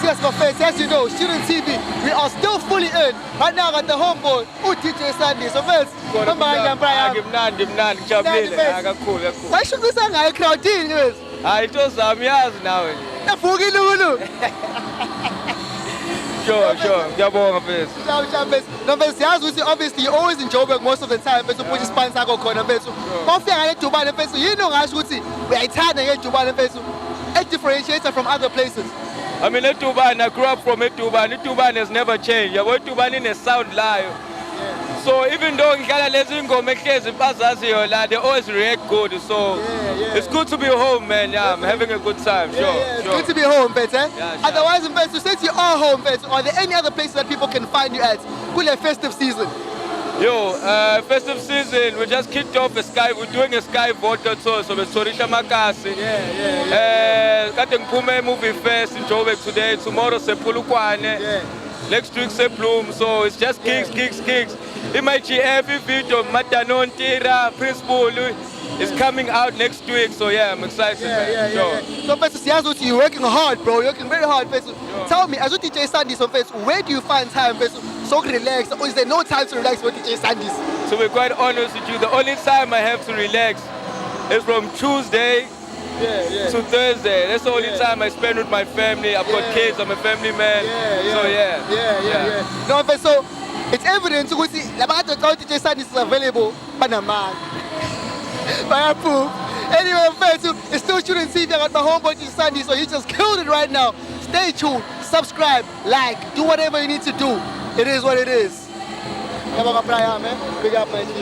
Yes, my friends, as you know, Student TV, we are still fully in. Right now, at the homeboy, DJ Sandy. So, friends, come on, Brian. Gimnandi, ngijabulile. Kakhulu. Why should we say I crowd in, guys? Hayi tozamiyazi nawe. Nafuki Lulu. Sure. Ngiyabonga mfethu. No, but obviously you always in Joburg most of the time. But you put your sponsor go corner. But coffee and Dubai and Fesu, you know, I should see. We are tired of Dubai and Fesu. It differentiates from other places. I mean, Etubani, I grew up from Etubani. Etubani has never changed. Etubani is a sound live. So even though they always react good. So it's good to be home, man. Yeah, I'm having a good time. Sure. It's good to be home, better. Yeah, sure. Otherwise, since you are home, are there any other places that people can find you at? Cool, festive season. Festive season, we just kicked off we're doing a Sky Voter tour, so we're Sorisha Makasi. Cutting Pume Movie Fest in Joburg today, tomorrow Sepulukwane, next week Seplum, so it's just gigs. Every video, Matanon Tira, Prince Bulu is coming out next week, so yeah, I'm excited, man. Sure. So, Pastor, you're working hard, bro. You're working very hard, Pastor. Tell me, as a DJ Sandy, where do you find time, Pastor, so relax, or is there no time to relax with DJ Sandys? To be quite honest with you, the only time I have to relax is from Tuesday to Thursday. That's the only time I spend with my family. I've got kids, I'm a family man. No, but so it's evident to see the DJ Sandys is available, but a man. By proof. Anyway, friends, it's still Student TV. I got my homeboy DJ Sandy, so he just killed it right now. Stay tuned, subscribe, like, do whatever you need to do. It is what it is. Big up, man.